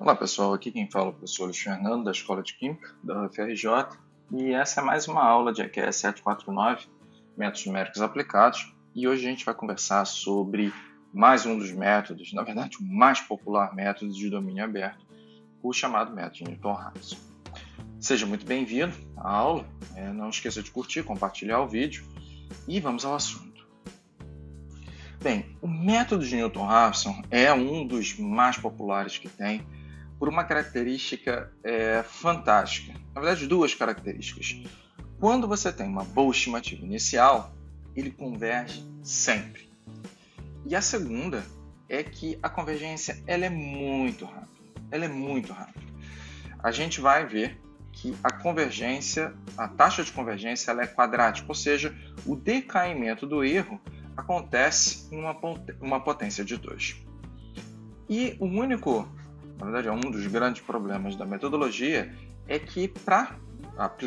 Olá pessoal, aqui quem fala é o professor Luiz Fernando da Escola de Química da UFRJ e essa é mais uma aula de EQE 749, Métodos Numéricos Aplicados, e hoje a gente vai conversar sobre mais um dos métodos, na verdade o mais popular método de domínio aberto, o chamado método de Newton-Raphson. Seja muito bem-vindo à aula, não esqueça de curtir, compartilhar o vídeo e vamos ao assunto. Bem, o método de Newton-Raphson é um dos mais populares que tem, por uma característica fantástica. Na verdade, duas características. Quando você tem uma boa estimativa inicial, ele converge sempre. E a segunda é que a convergência ela é muito rápida. A gente vai ver que a convergência, a taxa de convergência ela é quadrática, ou seja, o decaimento do erro acontece em uma potência de 2. E o único, na verdade é um dos grandes problemas da metodologia, é que para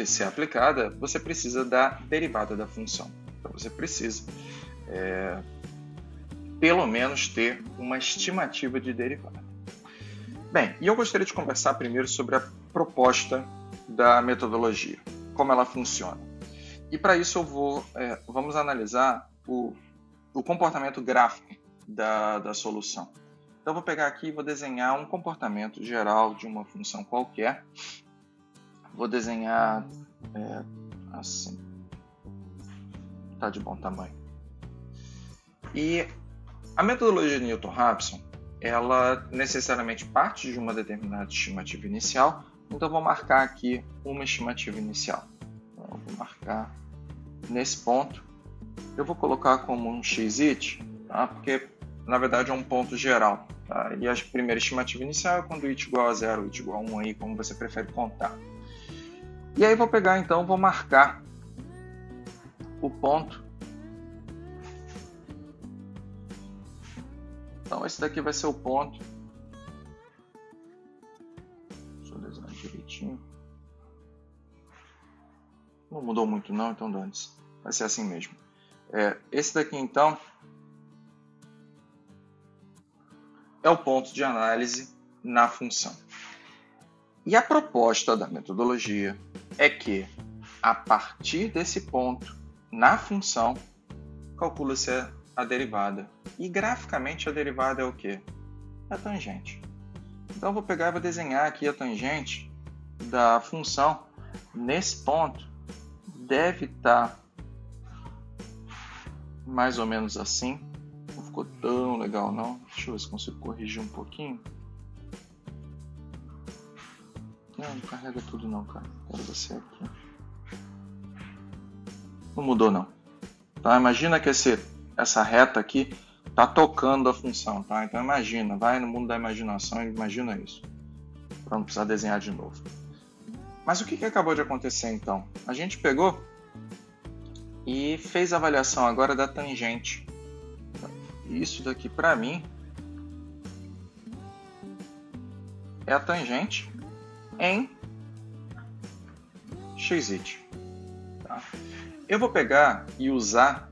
ser aplicada, você precisa da derivada da função. Então você precisa, pelo menos, ter uma estimativa de derivada. Bem, e eu gostaria de conversar primeiro sobre a proposta da metodologia, como ela funciona. E para isso vamos analisar o comportamento gráfico da solução. Então, eu vou pegar aqui e vou desenhar um comportamento geral de uma função qualquer. Vou desenhar assim. Está de bom tamanho. E a metodologia de Newton-Raphson, ela necessariamente parte de uma determinada estimativa inicial. Então, eu vou marcar aqui uma estimativa inicial. Então, eu vou marcar nesse ponto. Eu vou colocar como um xit, tá? Porque na verdade é um ponto geral. Tá? E a primeira estimativa inicial é quando it igual a 0, it igual a 1, aí, como você prefere contar. E aí vou pegar então, vou marcar o ponto. Então esse daqui vai ser o ponto. Deixa eu desenhar direitinho. Não mudou muito não, então dane-se. Vai ser assim mesmo. Esse daqui então é o ponto de análise na função. E a proposta da metodologia é que, a partir desse ponto, na função, calcula-se a derivada. E graficamente a derivada é o quê? É a tangente. Então eu vou pegar e vou desenhar aqui a tangente da função. Nesse ponto, deve estar mais ou menos assim. Não ficou tão legal não. Deixa eu ver se consigo corrigir um pouquinho. Não carrega tudo não, cara. Quero você aqui. Não mudou não. Tá? Imagina que essa reta aqui está tocando a função. Tá? Então imagina, vai no mundo da imaginação e imagina isso. Para não precisar desenhar de novo. Mas o que acabou de acontecer então? A gente pegou e fez a avaliação agora da tangente. Isso daqui para mim é a tangente em xit. Tá? Eu vou pegar e usar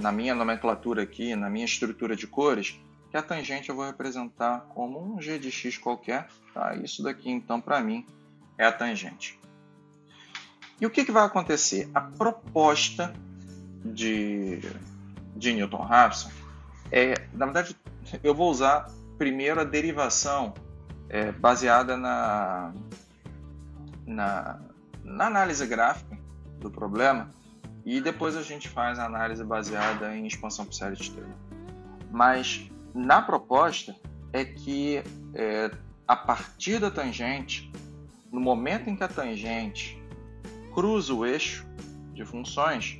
na minha nomenclatura aqui, na minha estrutura de cores, que a tangente eu vou representar como um g de x qualquer. Tá? Isso daqui então para mim é a tangente. E o que vai acontecer? A proposta de Newton-Raphson na verdade, eu vou usar primeiro a derivação baseada na análise gráfica do problema e depois a gente faz a análise baseada em expansão por série de Taylor. Mas na proposta é que a partir da tangente, no momento em que a tangente cruza o eixo de funções,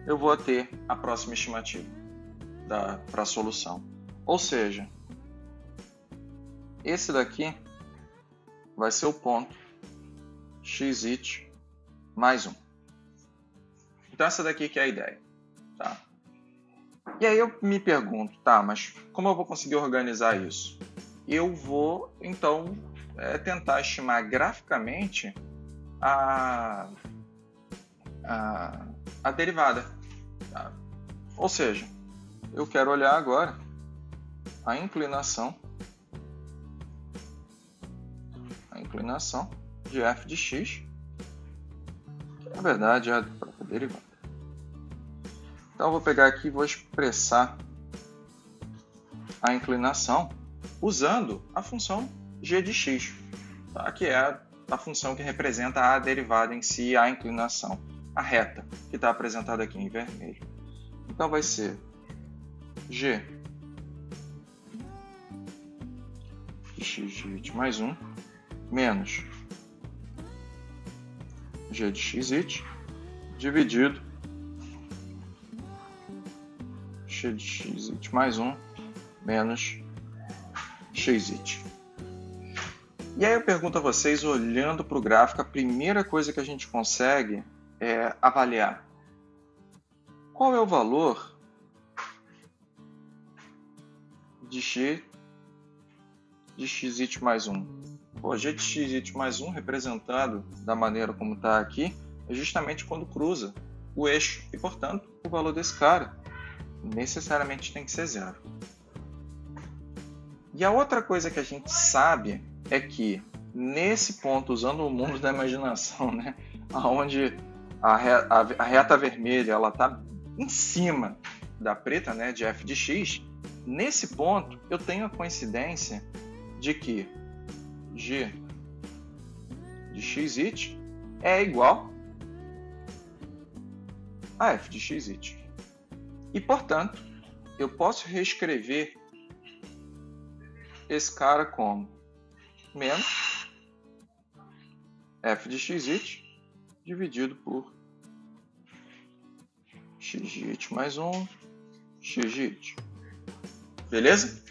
eu vou ter a próxima estimativa para a solução. Ou seja, esse daqui vai ser o ponto xit mais 1. Então essa daqui que é a ideia. Tá? E aí eu me pergunto, tá, mas como eu vou conseguir organizar isso? Eu vou, então, tentar estimar graficamente a derivada. Tá? Ou seja, eu quero olhar agora a inclinação inclinação de f de x, que na verdade é a própria derivada. Então eu vou pegar aqui e vou expressar a inclinação usando a função g de x, tá? Que é a função que representa a derivada em si, a inclinação, a reta, que está apresentada aqui em vermelho. Então vai ser g de x de it mais 1 menos g de x it dividido g de x it mais 1 menos x it. E aí eu pergunto a vocês, olhando para o gráfico, a primeira coisa que a gente consegue é avaliar qual é o valor de g de x it mais 1. Pô, g de x it mais 1 representado da maneira como está aqui é justamente quando cruza o eixo e, portanto, o valor desse cara necessariamente tem que ser zero. E a outra coisa que a gente sabe é que nesse ponto, usando o mundo da imaginação, né, onde a reta vermelha está em cima da preta, né, de f de x, nesse ponto eu tenho a coincidência de que g de x it é igual a f de x it. E, portanto, eu posso reescrever esse cara como menos f de x it dividido por x de it mais 1 x de it. Beleza?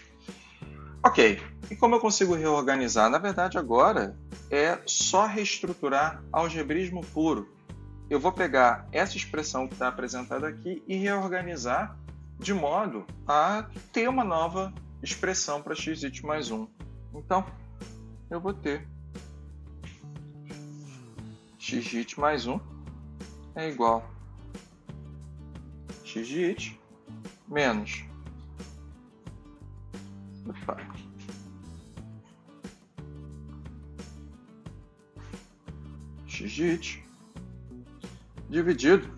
Ok. E como eu consigo reorganizar? Na verdade, agora é só reestruturar algebrismo puro. Eu vou pegar essa expressão que está apresentada aqui e reorganizar de modo a ter uma nova expressão para x it mais 1. Então, eu vou ter x de it mais 1 é igual a x de it menos x de it dividido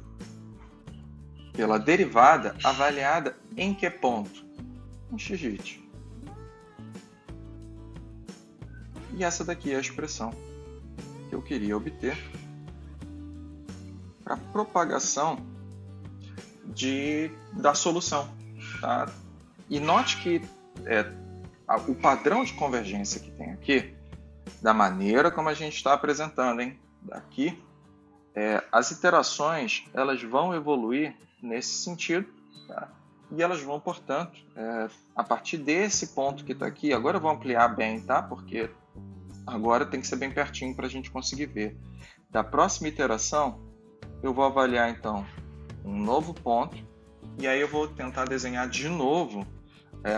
pela derivada avaliada em que ponto? Em x de it. E essa daqui é a expressão que eu queria obter para a propagação da solução. Tá? E note que o padrão de convergência que tem aqui, da maneira como a gente está apresentando, hein? Daqui, as iterações elas vão evoluir nesse sentido, tá? E elas vão, portanto, a partir desse ponto que está aqui, agora eu vou ampliar bem, tá? Porque agora tem que ser bem pertinho para a gente conseguir ver. Da próxima iteração, eu vou avaliar, então, um novo ponto, e aí eu vou tentar desenhar de novo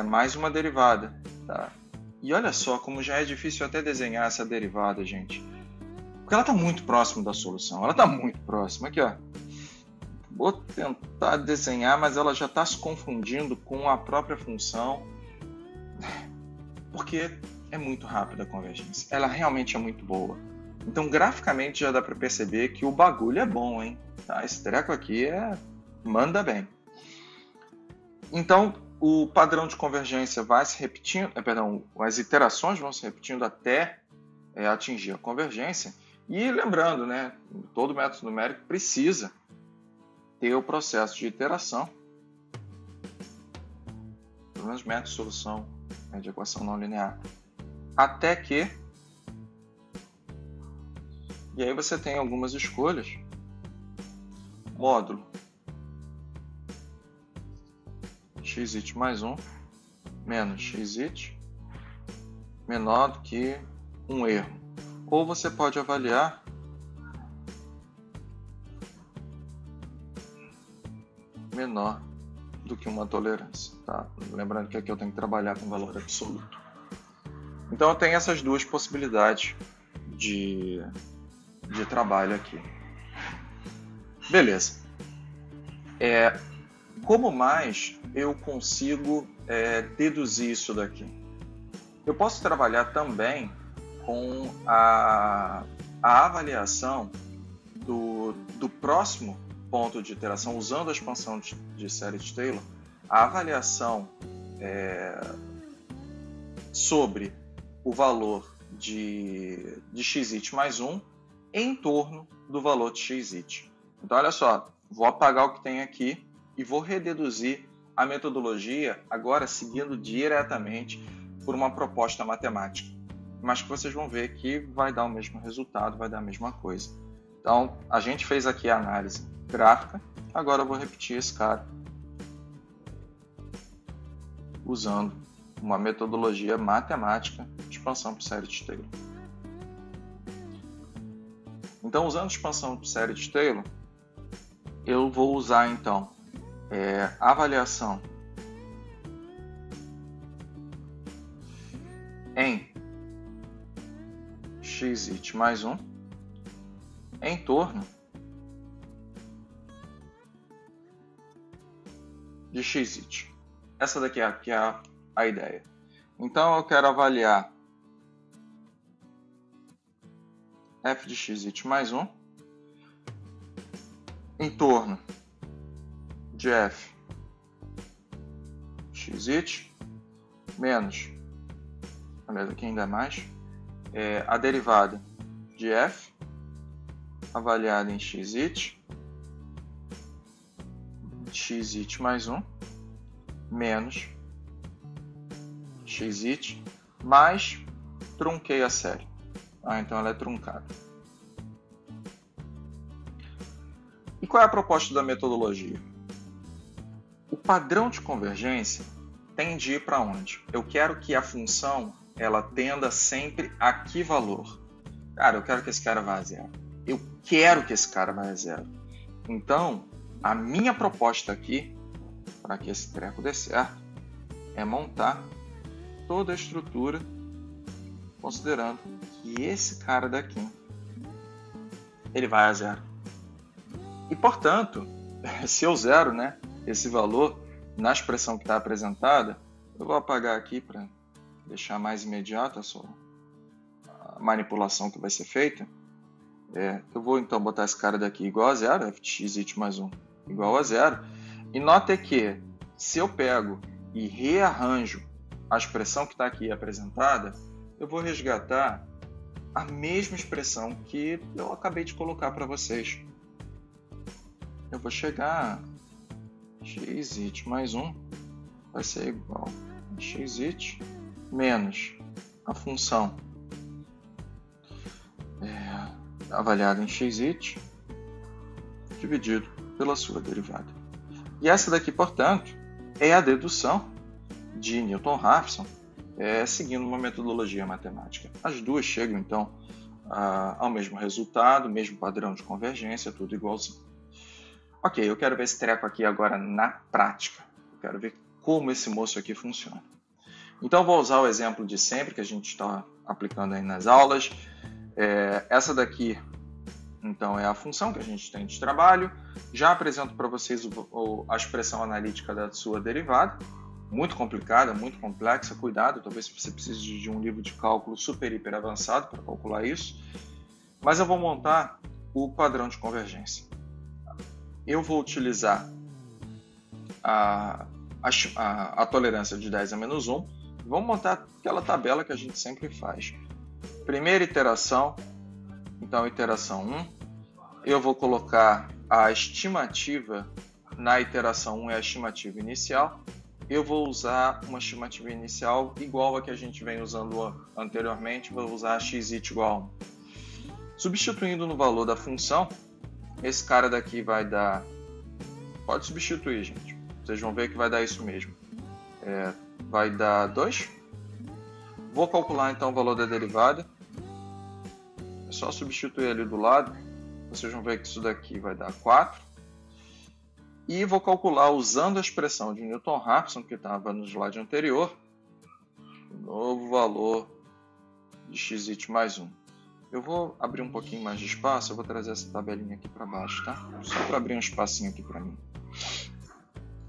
mais uma derivada. Tá? E olha só como já é difícil até desenhar essa derivada, gente. Porque ela está muito próxima da solução. Ela está muito próxima. Aqui, ó. Vou tentar desenhar, mas ela já está se confundindo com a própria função. Porque é muito rápida a convergência. Ela realmente é muito boa. Então, graficamente, já dá para perceber que o bagulho é bom, hein? Tá? Esse treco aqui manda bem. Então, o padrão de convergência vai se repetindo, as iterações vão se repetindo até atingir a convergência. E lembrando, né, todo método numérico precisa ter o processo de iteração, pelo menos método de solução de equação não linear, até que, e aí você tem algumas escolhas, módulo x it mais 1 menos x it menor do que um erro. Ou você pode avaliar menor do que uma tolerância. Tá? Lembrando que aqui eu tenho que trabalhar com valor absoluto. Então eu tenho essas duas possibilidades de trabalho aqui. Beleza. Como mais eu consigo deduzir isso daqui? Eu posso trabalhar também com a avaliação do próximo ponto de iteração, usando a expansão de série de Taylor, a avaliação sobre o valor de xit mais 1 em torno do valor de xit. Então, olha só, vou apagar o que tem aqui e vou rededuzir a metodologia, agora seguindo diretamente por uma proposta matemática. Mas que vocês vão ver que vai dar o mesmo resultado, vai dar a mesma coisa. Então, a gente fez aqui a análise gráfica, agora eu vou repetir esse cara usando uma metodologia matemática de expansão por série de Taylor. Então, usando expansão por série de Taylor, eu vou usar então a avaliação em xit mais 1 em torno de xit. Essa daqui é a ideia. Então eu quero avaliar f de xit mais 1 em torno de f xit menos, aliás, aqui ainda é mais, a derivada de f avaliada em xit mais 1 menos xit mais trunquei a série. Então ela é truncada. E qual é a proposta da metodologia? O padrão de convergência tem de ir para onde? Eu quero que a função ela tenda sempre a que valor? Cara, eu quero que esse cara vá a zero. Eu quero que esse cara vá a zero. Então, a minha proposta aqui, para que esse treco dê certo, é montar toda a estrutura considerando que esse cara daqui ele vai a zero. E, portanto, se eu zero, né, esse valor na expressão que está apresentada, eu vou apagar aqui para deixar mais imediata a manipulação que vai ser feita. Eu vou então botar esse cara daqui igual a zero, f de xit mais 1 igual a zero. E note que se eu pego e rearranjo a expressão que está aqui apresentada, eu vou resgatar a mesma expressão que eu acabei de colocar para vocês. Eu vou chegar a xit mais 1 vai ser igual a xit menos a função avaliada em xit dividido pela sua derivada. E essa daqui, portanto, é a dedução de Newton-Raphson seguindo uma metodologia matemática. As duas chegam, então, ao mesmo resultado, mesmo padrão de convergência, tudo igualzinho. Ok, eu quero ver esse treco aqui agora na prática. Eu quero ver como esse moço aqui funciona. Então, vou usar o exemplo de sempre que a gente está aplicando aí nas aulas. Essa daqui, então, é a função que a gente tem de trabalho. Já apresento para vocês a expressão analítica da sua derivada. Muito complicada, muito complexa. Cuidado, talvez você precise de um livro de cálculo super, hiper avançado para calcular isso. Mas eu vou montar o padrão de convergência. Eu vou utilizar a tolerância de 10 a menos 1. Vamos montar aquela tabela que a gente sempre faz. Primeira iteração, então iteração 1. Eu vou colocar a estimativa na iteração 1 é a estimativa inicial. Eu vou usar uma estimativa inicial igual a que a gente vem usando anteriormente. Vou usar xit igual a 1. Substituindo no valor da função, esse cara daqui vai dar... Pode substituir, gente. Vocês vão ver que vai dar isso mesmo. Vai dar 2. Vou calcular então o valor da derivada. É só substituir ali do lado. Vocês vão ver que isso daqui vai dar 4. E vou calcular usando a expressão de Newton-Raphson, que estava no slide anterior, o novo valor de xit mais 1. Eu vou abrir um pouquinho mais de espaço, eu vou trazer essa tabelinha aqui para baixo, tá? Só para abrir um espacinho aqui para mim.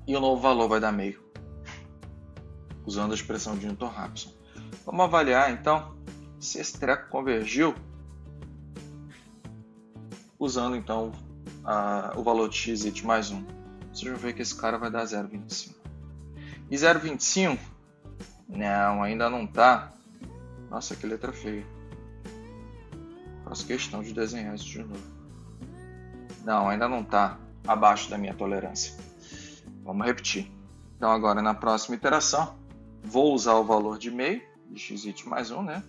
E o novo valor vai dar meio, usando a expressão de Newton-Raphson. Vamos avaliar, então, se esse treco convergiu, usando então o valor de x mais 1. Vocês vão ver que esse cara vai dar 0,25. E 0,25? Não, ainda não está. Nossa, que letra feia. Faço questão de desenhar isso de novo. Não, ainda não está abaixo da minha tolerância. Vamos repetir. Então agora na próxima iteração, vou usar o valor de meio, de x mais 1, né?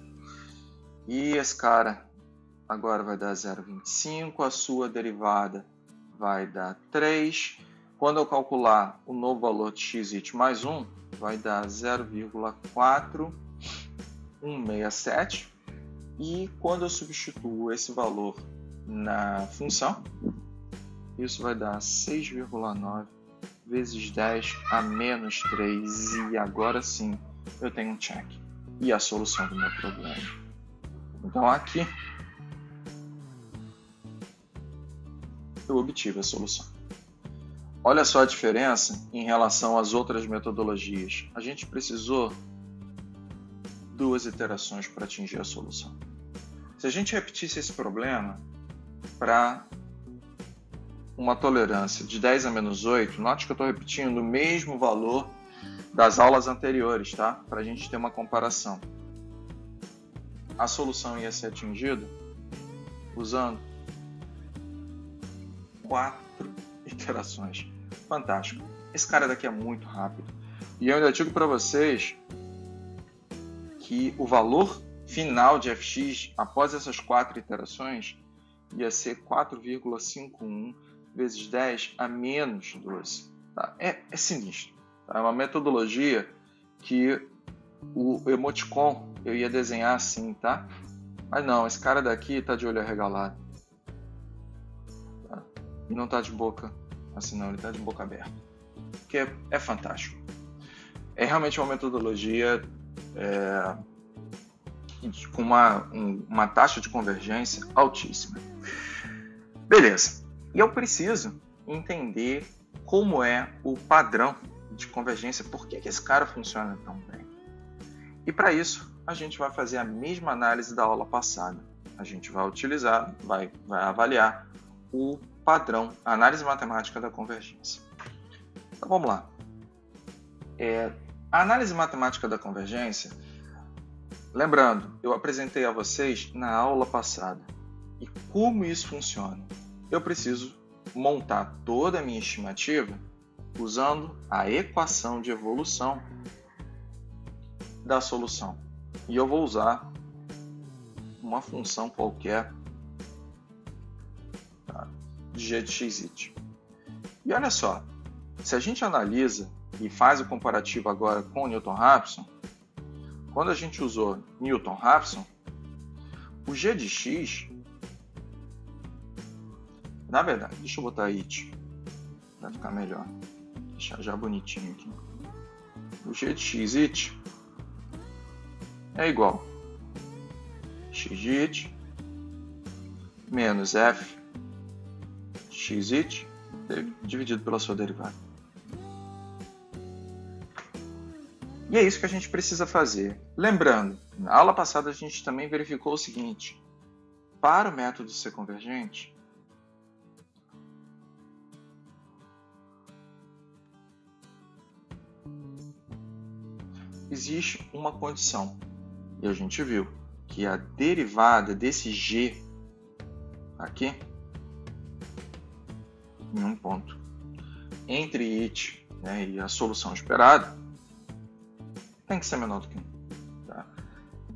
E esse cara agora vai dar 0,25, a sua derivada vai dar 3. Quando eu calcular o novo valor de x mais 1, vai dar 0,4167. E quando eu substituo esse valor na função, isso vai dar 6,9 vezes 10 a menos 3. E agora sim eu tenho um check. E a solução do meu problema. Então aqui eu obtive a solução. Olha só a diferença em relação às outras metodologias. A gente precisou 2 iterações para atingir a solução. Se a gente repetisse esse problema para uma tolerância de 10 a menos 8, note que eu estou repetindo o mesmo valor das aulas anteriores, tá? Para a gente ter uma comparação. A solução ia ser atingida usando 4 iterações. Fantástico. Esse cara daqui é muito rápido. E eu ainda digo para vocês que o valor final de fx após essas 4 iterações ia ser 4,51 vezes 10 a menos 12. Tá? É sinistro. Tá? É uma metodologia que o emoticon eu ia desenhar assim, tá? Mas não, esse cara daqui está de olho arregalado. Tá? E não está de boca assim não, ele está de boca aberta. Porque é fantástico. É realmente uma metodologia com uma taxa de convergência altíssima. Beleza. E eu preciso entender como é o padrão de convergência, por que esse cara funciona tão bem. E para isso, a gente vai fazer a mesma análise da aula passada. A gente vai utilizar, vai avaliar o padrão, a análise matemática da convergência. Então vamos lá. A análise matemática da convergência, lembrando, eu apresentei a vocês na aula passada. E como isso funciona? Eu preciso montar toda a minha estimativa usando a equação de evolução da solução. E eu vou usar uma função qualquer, tá, de g de x. E olha só, se a gente analisa e faz o comparativo agora com o Newton-Raphson, quando a gente usou Newton-Raphson, o g de x, na verdade, deixa eu botar it para ficar melhor, deixar já bonitinho aqui. O g de x it é igual a x de it menos f x it dividido pela sua derivada. E é isso que a gente precisa fazer. Lembrando, na aula passada a gente também verificou o seguinte: para o método ser convergente, existe uma condição. E a gente viu que a derivada desse g aqui, em um ponto, entre it, né, e a solução esperada, tem que ser menor do que 1. Tá?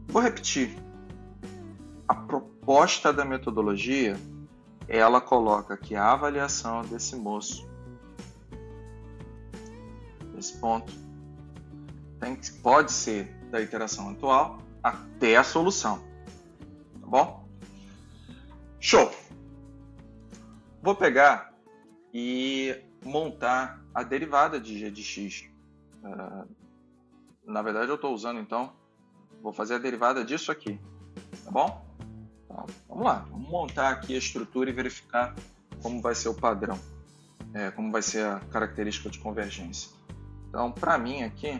Vou repetir. A proposta da metodologia, ela coloca que a avaliação desse moço, desse ponto, pode ser da iteração atual até a solução. Tá bom? Show! Vou pegar e montar a derivada de g de x. Na verdade, eu estou usando, então, vou fazer a derivada disso aqui. Tá bom? Então, vamos lá. Vamos montar aqui a estrutura e verificar como vai ser o padrão. Como vai ser a característica de convergência. Então, para mim aqui,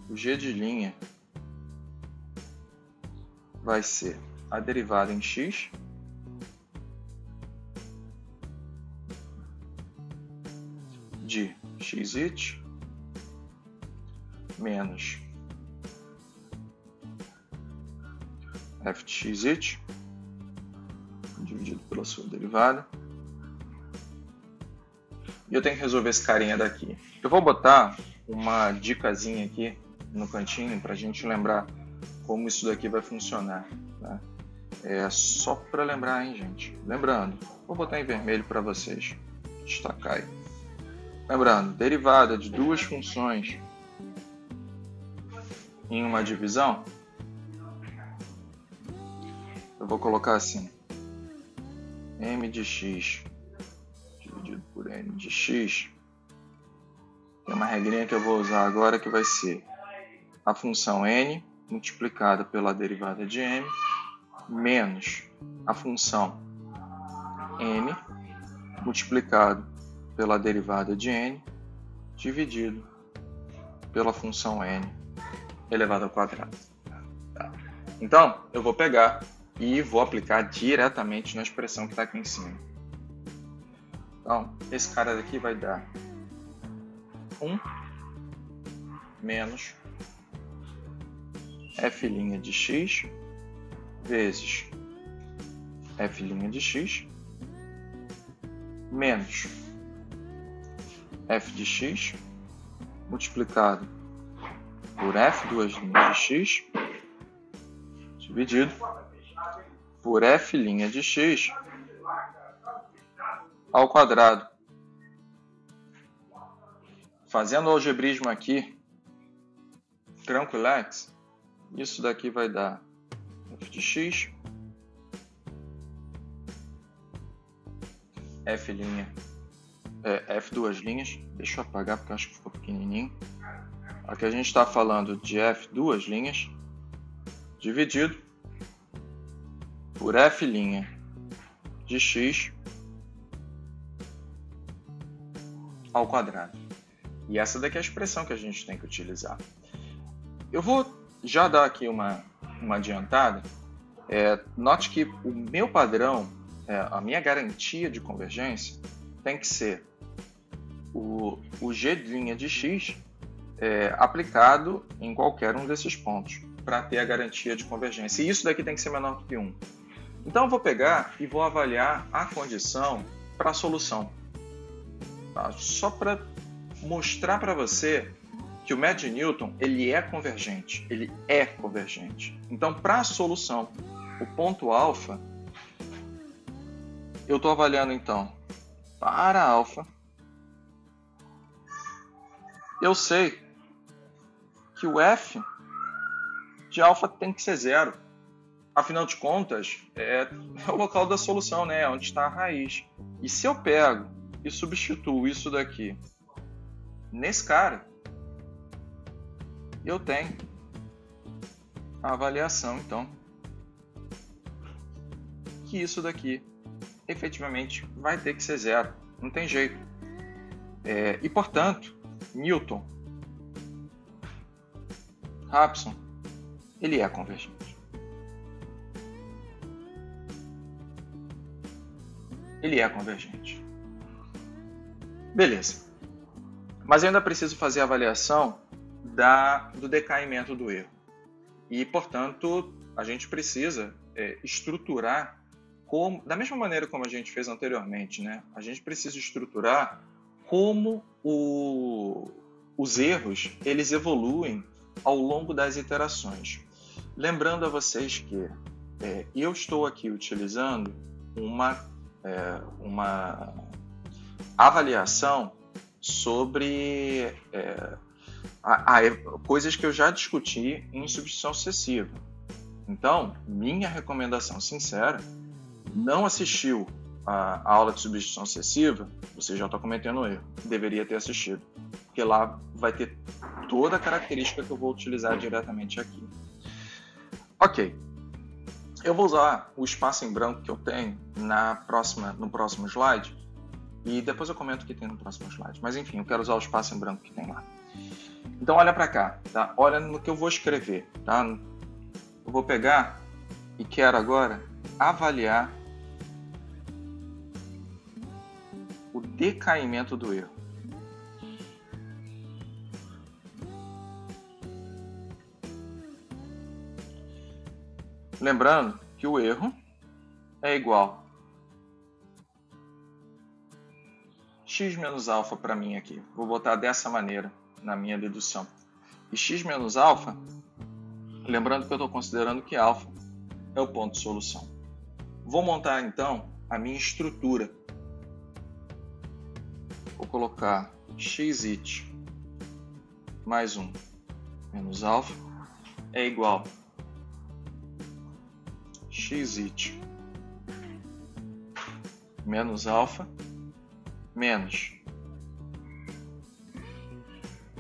o g de linha vai ser a derivada em x de xy menos f de xy dividido pela sua derivada. E eu tenho que resolver esse carinha daqui. Eu vou botar uma dicasinha aqui no cantinho para a gente lembrar como isso daqui vai funcionar. Tá? É só para lembrar, hein, gente? Lembrando, vou botar em vermelho para vocês destacar aí. Lembrando, derivada de duas funções em uma divisão, eu vou colocar assim, m de x dividido por n de x. Tem uma regrinha que eu vou usar agora que vai ser a função n multiplicada pela derivada de m menos a função n multiplicado pela derivada de n dividido pela função n elevado ao quadrado. Tá? Então, eu vou pegar e vou aplicar diretamente na expressão que está aqui em cima. Então, esse cara daqui vai dar 1 menos f' de x vezes f' de x menos f de x multiplicado por f duas linhas de x dividido por f' de x ao quadrado. Fazendo o algebrismo aqui, tranquilex, isso daqui vai dar f de x, f duas linhas, deixa eu apagar porque eu acho que ficou pequenininho. Aqui a gente está falando de f duas linhas dividido por f' de x ao quadrado. E essa daqui é a expressão que a gente tem que utilizar. Eu vou já dar aqui uma adiantada. Note que o meu padrão, a minha garantia de convergência tem que ser o g' de x aplicado em qualquer um desses pontos para ter a garantia de convergência. E isso daqui tem que ser menor do que 1. Então eu vou pegar e vou avaliar a condição para a solução. Tá? Só para mostrar para você que o método de Newton ele é convergente. Então, para a solução, o ponto alfa, eu estou avaliando então para alfa. Eu sei que o f de alfa tem que ser 0. Afinal de contas, é o local da solução, né? Onde está a raiz. E se eu pego e substituo isso daqui nesse cara, eu tenho a avaliação, então, que isso daqui efetivamente vai ter que ser 0. Não tem jeito. E, portanto, Newton, Raphson, ele é convergente. Ele é convergente. Beleza. Mas eu ainda preciso fazer a avaliação do decaimento do erro. E, portanto, a gente precisa estruturar, da mesma maneira como a gente fez anteriormente, né? A gente precisa estruturar como os erros eles evoluem ao longo das iterações. Lembrando a vocês que eu estou aqui utilizando uma avaliação sobre coisas que eu já discuti em substituição sucessiva. Então, minha recomendação sincera, não assistiu a aula de substituição sucessiva, você já está cometendo um erro. Deveria ter assistido, porque lá vai ter toda a característica que eu vou utilizar diretamente aqui. Ok. Eu vou usar o espaço em branco que eu tenho no próximo slide e depois eu comento o que tem no próximo slide. Mas enfim, eu quero usar o espaço em branco que tem lá. Então olha para cá, tá? Olha no que eu vou escrever, tá? Eu vou pegar e quero agora avaliar o decaimento do erro. Lembrando que o erro é igual x menos alfa para mim aqui. Vou botar dessa maneira na minha dedução. E x menos alfa, lembrando que eu estou considerando que alfa é o ponto de solução. Vou montar então a minha estrutura. Vou colocar xit mais 1 menos alfa é igual xit menos alfa menos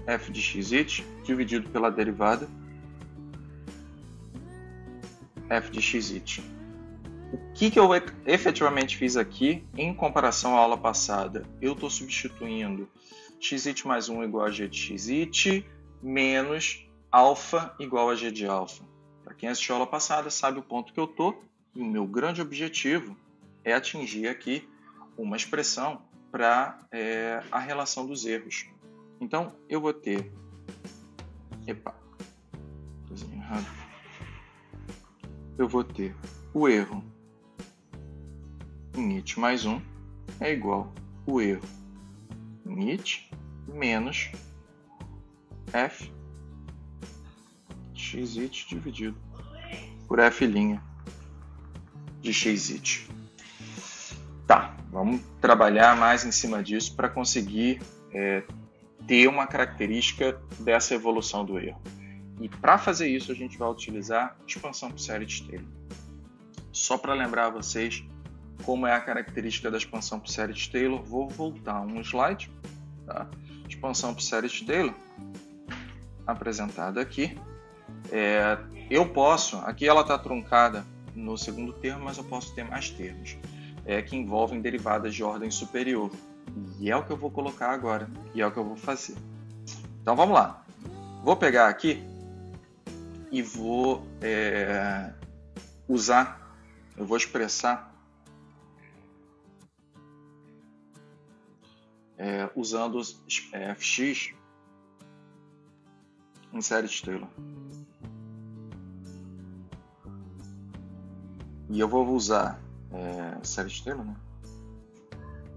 f de xit dividido pela derivada f de xit. O que eu efetivamente fiz aqui em comparação à aula passada? Eu estou substituindo xit mais 1 igual a g de xit menos alfa igual a g de alfa. Para quem assistiu a aula passada sabe o ponto que eu estou, e o meu grande objetivo é atingir aqui uma expressão para a relação dos erros. Então eu vou ter... Eu vou ter o erro em it mais 1 é igual o erro em it menos f xit dividido por f' de xit. Tá, vamos trabalhar mais em cima disso para conseguir ter uma característica dessa evolução do erro. E para fazer isso a gente vai utilizar expansão por série de Taylor. Só para lembrar a vocês como é a característica da expansão por série de Taylor, vou voltar um slide. Tá? Expansão por série de Taylor, apresentada aqui. Eu posso, aqui ela está truncada no segundo termo, mas eu posso ter mais termos que envolvem derivadas de ordem superior. E é o que eu vou colocar agora, e é o que eu vou fazer. Então vamos lá. Vou pegar aqui e vou eu vou expressar usando fx em série de Taylor. E eu vou usar série de Taylor, né?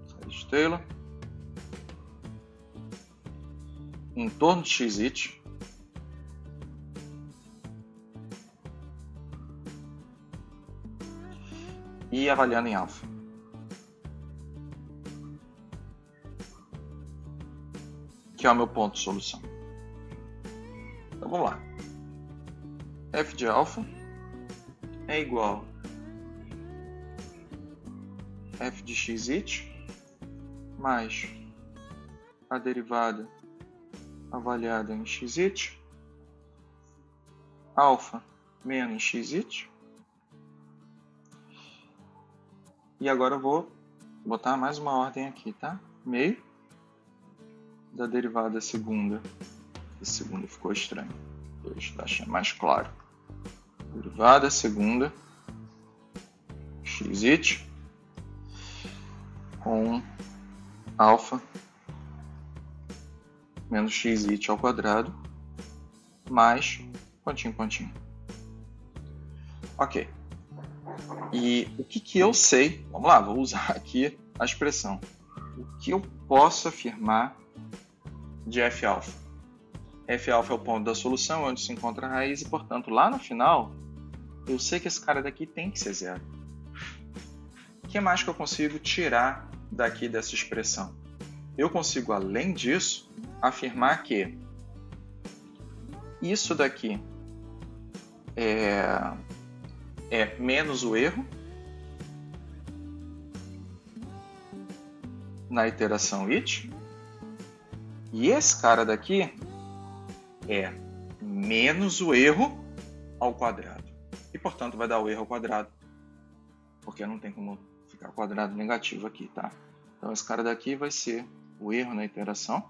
Série de Taylor em torno de xit e avaliando em alfa. Que é o meu ponto de solução. Então vamos lá. F de alfa é igual f de xit mais a derivada avaliada em xit, alfa menos xit. E agora eu vou botar mais uma ordem aqui, tá? Meio da derivada segunda. A segunda ficou estranho. Deixa eu deixar mais claro. Derivada segunda xit com alfa menos xit ao quadrado mais pontinho, pontinho. Ok. E o que eu sei? Vamos lá, vou usar aqui a expressão. O que eu posso afirmar de f-alfa? F-alfa é o ponto da solução, onde se encontra a raiz, e, portanto, lá no final, eu sei que esse cara daqui tem que ser zero. O que mais que eu consigo tirar daqui dessa expressão? Eu consigo, além disso, afirmar que isso daqui é menos o erro na iteração it, e esse cara daqui é menos o erro ao quadrado. E, portanto, vai dar o erro ao quadrado, porque não tem como ficar quadrado negativo aqui, tá? Então, esse cara daqui vai ser o erro na iteração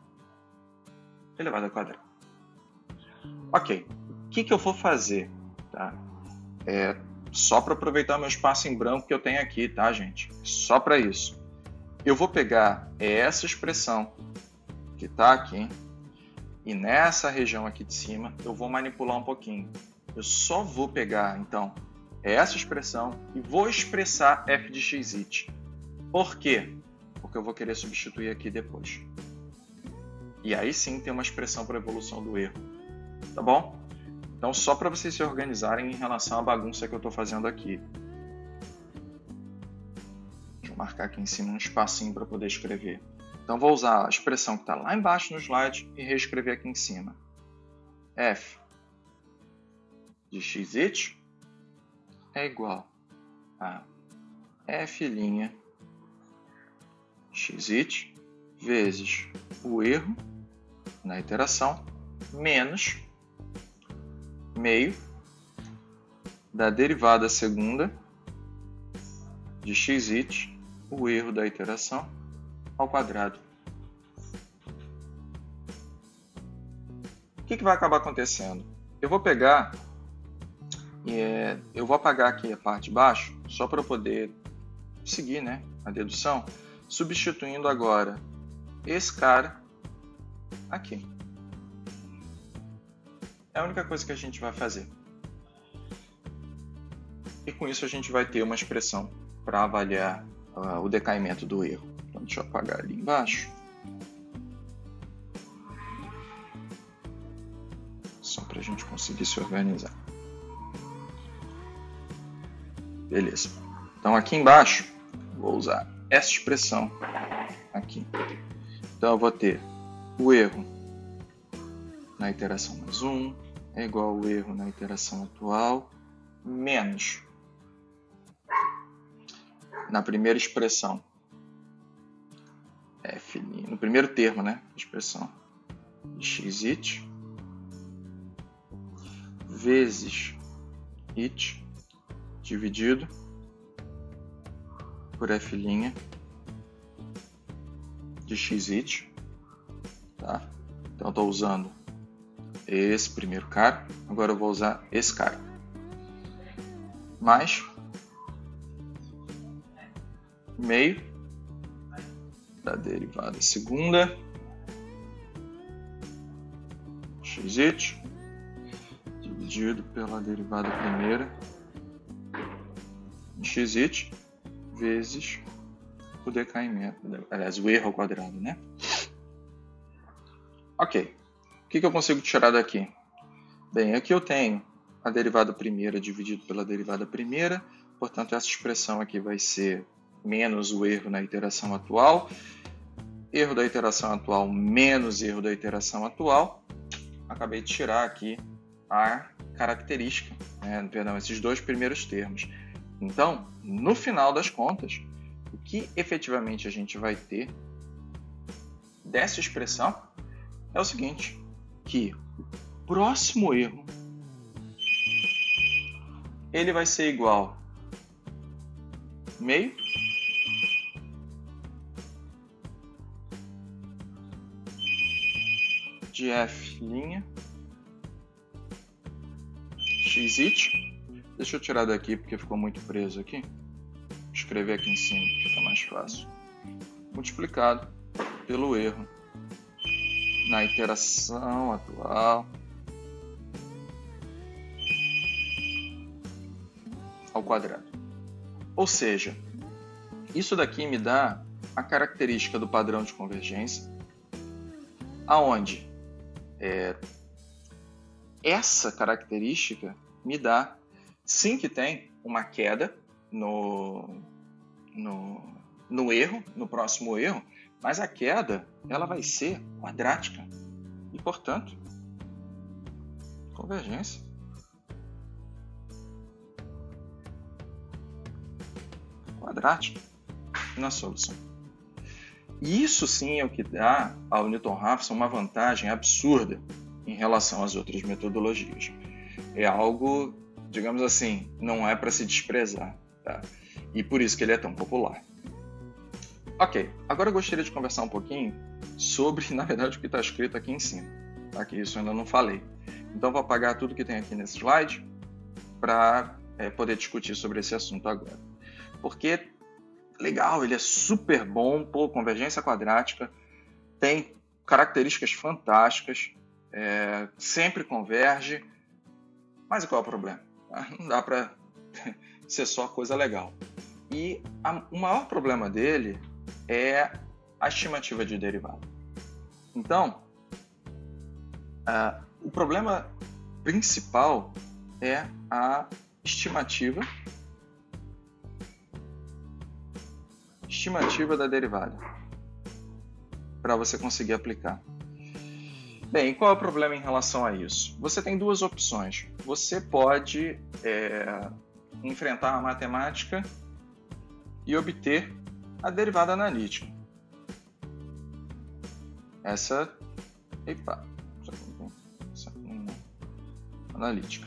elevado ao quadrado. Ok. O que eu vou fazer? Tá? Só para aproveitar meu espaço em branco que eu tenho aqui, tá, gente? Só para isso. Eu vou pegar essa expressão que está aqui e nessa região aqui de cima eu vou manipular um pouquinho. Eu só vou pegar, então, essa expressão e vou expressar f de xit. Por quê? Porque eu vou querer substituir aqui depois. E aí sim tem uma expressão para a evolução do erro. Tá bom? Então, só para vocês se organizarem em relação à bagunça que eu estou fazendo aqui. Deixa eu marcar aqui em cima um espacinho para poder escrever. Então, vou usar a expressão que está lá embaixo no slide e reescrever aqui em cima. F de xit é igual a f' xit vezes o erro na iteração menos meio da derivada segunda de xit, o erro da iteração, ao quadrado. O que vai acabar acontecendo? Eu vou pegar eu vou apagar aqui a parte de baixo só para eu poder seguir, né, a dedução, substituindo agora esse cara aqui. É a única coisa que a gente vai fazer. E com isso a gente vai ter uma expressão para avaliar o decaimento do erro. Então deixa eu apagar ali embaixo. Só para a gente conseguir se organizar. Beleza. Então aqui embaixo, vou usar essa expressão aqui. Então eu vou ter o erro na iteração mais 1 é igual ao erro na iteração atual menos, na primeira expressão, f, no primeiro termo, né, expressão, xit vezes it dividido por f' de xit, tá? Então eu estou usando esse primeiro cara, agora eu vou usar esse cara, mais meio da derivada segunda xit dividido pela derivada primeira xit vezes o decaimento, aliás, o erro ao quadrado, né? Ok. O que eu consigo tirar daqui? Bem, aqui eu tenho a derivada primeira dividido pela derivada primeira, portanto essa expressão aqui vai ser menos o erro na iteração atual, erro da iteração atual menos erro da iteração atual. Acabei de tirar aqui a característica, né? Perdão, esses dois primeiros termos. Então, no final das contas, o que efetivamente a gente vai ter dessa expressão é o seguinte, que o próximo erro ele vai ser igual meio de f' xit. Deixa eu tirar daqui porque ficou muito preso aqui. Vou escrever aqui em cima, fica mais fácil. Multiplicado pelo erro na iteração atual ao quadrado. Ou seja, isso daqui me dá a característica do padrão de convergência, aonde essa característica me dá, sim, que tem uma queda no erro, no próximo erro, mas a queda ela vai ser quadrática e, portanto, convergência. Quadrática na solução. E isso sim é o que dá ao Newton-Raphson uma vantagem absurda em relação às outras metodologias. É algo, digamos assim, não é para se desprezar, tá? E por isso que ele é tão popular. Ok, agora eu gostaria de conversar um pouquinho sobre, na verdade, o que está escrito aqui em cima, tá? Que isso eu ainda não falei. Então vou apagar tudo que tem aqui nesse slide para poder discutir sobre esse assunto agora. Porque, legal, ele é super bom, convergência quadrática, tem características fantásticas, sempre converge, mas qual é o problema? Não dá para ser só coisa legal. E o maior problema dele é a estimativa de derivada. Então, o problema principal é a estimativa da derivada para você conseguir aplicar. Bem, qual é o problema em relação a isso? Você tem duas opções. Você pode enfrentar a matemática e obter a derivada analítica. Analítica.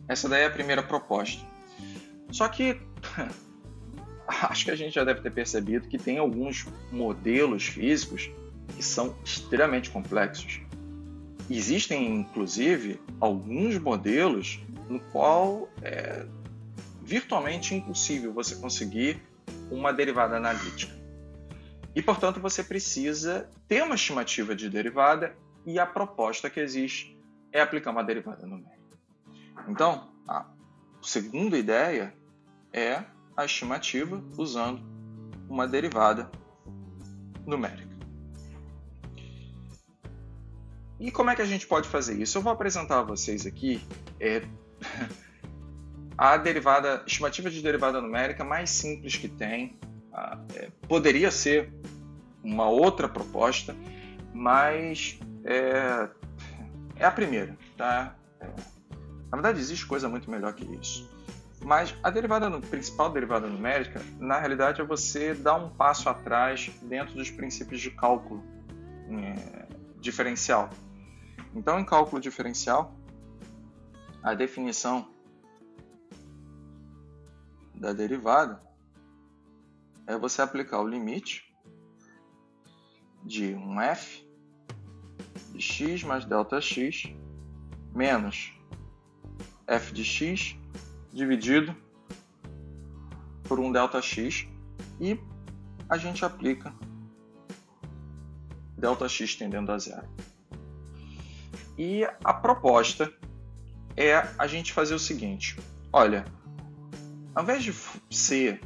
Essa daí é a primeira proposta. Só que acho que a gente já deve ter percebido que tem alguns modelos físicos que são extremamente complexos. Existem, inclusive, alguns modelos no qual é virtualmente impossível você conseguir uma derivada analítica. E, portanto, você precisa ter uma estimativa de derivada e a proposta que existe é aplicar uma derivada numérica. Então, a segunda ideia é a estimativa usando uma derivada numérica. E como é que a gente pode fazer isso? Eu vou apresentar a vocês aqui a estimativa de derivada numérica mais simples que tem. Poderia ser uma outra proposta, mas é a primeira. Tá? Na verdade, existe coisa muito melhor que isso. Mas a principal derivada numérica, na realidade, é você dar um passo atrás dentro dos princípios de cálculo diferencial. Então, em cálculo diferencial, a definição da derivada é você aplicar o limite de um f de x mais delta x menos f de x dividido por um delta x e a gente aplica delta x tendendo a zero. E a proposta é a gente fazer o seguinte: olha, ao invés de ser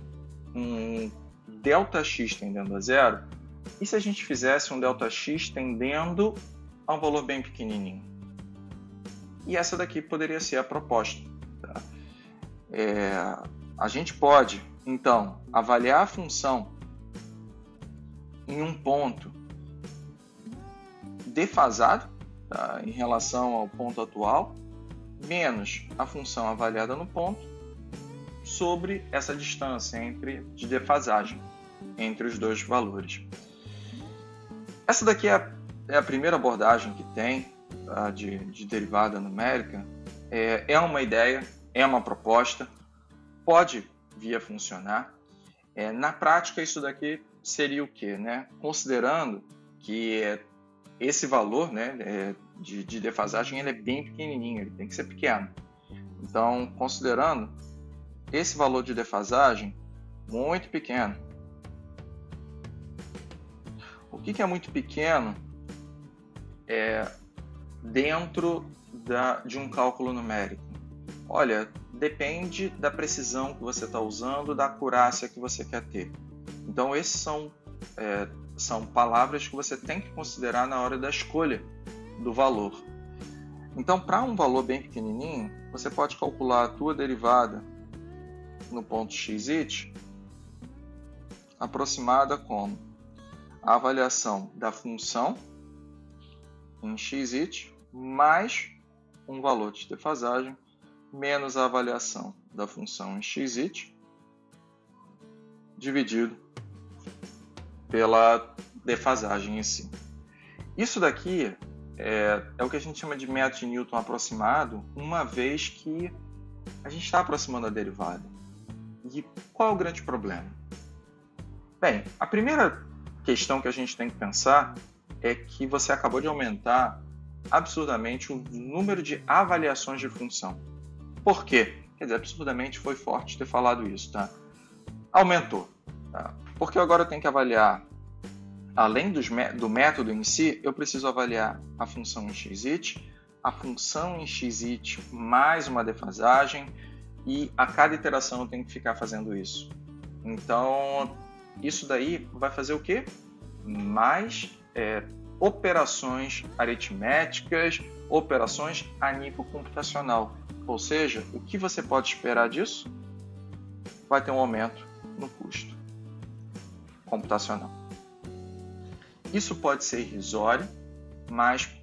um delta x tendendo a zero, e se a gente fizesse um delta x tendendo a um valor bem pequenininho? E essa daqui poderia ser a proposta. Tá? A gente pode, então, avaliar a função em um ponto defasado, tá, em relação ao ponto atual, menos a função avaliada no ponto, sobre essa distância de defasagem entre os dois valores. Essa daqui é a primeira abordagem que tem, tá, de derivada numérica. É uma ideia, é uma proposta, pode vir a funcionar. Na prática, isso daqui seria o quê? Né? Considerando que esse valor, né, de defasagem ele é bem pequenininho, ele tem que ser pequeno. Então, considerando esse valor de defasagem muito pequeno. O que é muito pequeno dentro de um cálculo numérico? Olha, depende da precisão que você está usando, da acurácia que você quer ter. Então, esses são palavras que você tem que considerar na hora da escolha do valor. Então, para um valor bem pequenininho, você pode calcular a tua derivada no ponto xy aproximada como a avaliação da função em xy mais um valor de defasagem menos a avaliação da função em xy dividido pela defasagem em si. Isso daqui é o que a gente chama de método de Newton aproximado, uma vez que a gente está aproximando a derivada. E qual é o grande problema? Bem, a primeira questão que a gente tem que pensar é que você acabou de aumentar absurdamente o número de avaliações de função. Por quê? Quer dizer, absurdamente foi forte ter falado isso, tá? Aumentou, tá? Porque agora eu tenho que avaliar, além do método em si, eu preciso avaliar a função em x-it, a função em x-it mais uma defasagem, e a cada iteração eu tenho que ficar fazendo isso. Então, isso daí vai fazer o quê? Mais operações aritméticas, operações a nível computacional. Ou seja, o que você pode esperar disso? Vai ter um aumento no custo computacional. Isso pode ser irrisório, mas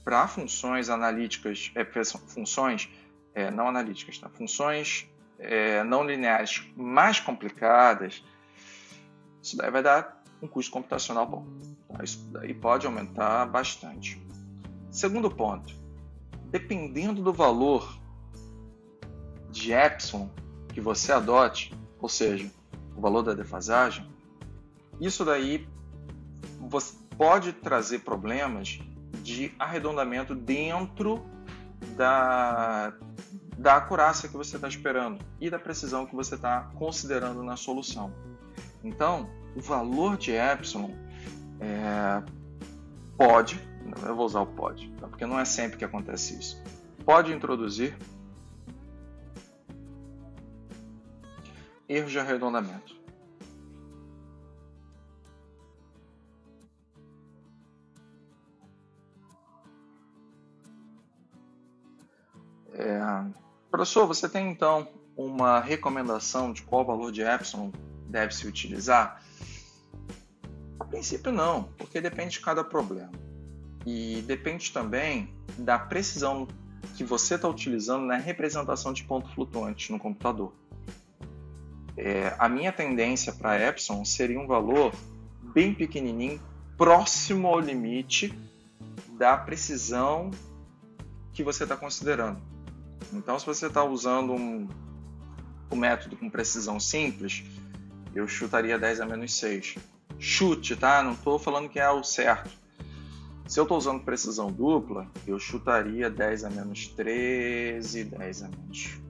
para funções analíticas, funções não lineares mais complicadas, isso daí vai dar um custo computacional bom. Tá? Isso daí pode aumentar bastante. Segundo ponto, dependendo do valor de epsilon que você adote, ou seja, o valor da defasagem, isso daí você pode trazer problemas de arredondamento dentro da acurácia que você está esperando e da precisão que você está considerando na solução. Então, o valor de epsilon pode, eu vou usar o pode, tá? Porque não é sempre que acontece isso, pode introduzir erros de arredondamento. Professor, você tem então uma recomendação de qual valor de epsilon deve se utilizar? A princípio não, porque depende de cada problema. E depende também da precisão que você está utilizando na representação de ponto flutuante no computador. A minha tendência para epsilon seria um valor bem pequenininho, próximo ao limite da precisão que você está considerando. Então, se você está usando um método com precisão simples, eu chutaria 10 a menos 6. Chute, tá? Não estou falando que é o certo. Se eu estou usando precisão dupla, eu chutaria 10 a menos 13, 10 a menos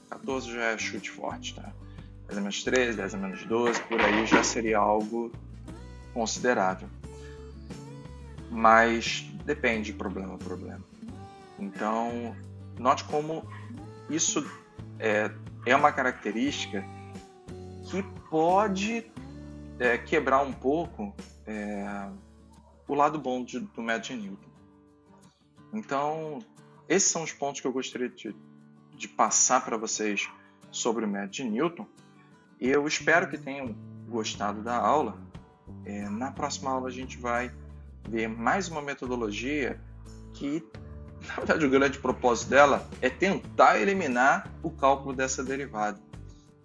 14 já é chute forte, tá? 10 a menos 13, 10 a menos 12, por aí já seria algo considerável. Mas depende de problema a problema. Então, note como isso é uma característica que pode quebrar um pouco o lado bom do método de Newton. Então, esses são os pontos que eu gostaria de passar para vocês sobre o método de Newton. Eu espero que tenham gostado da aula. Na próxima aula a gente vai ver mais uma metodologia que, na verdade, o grande propósito dela é tentar eliminar o cálculo dessa derivada.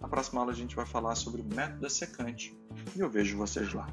Na próxima aula a gente vai falar sobre o método da secante. E eu vejo vocês lá.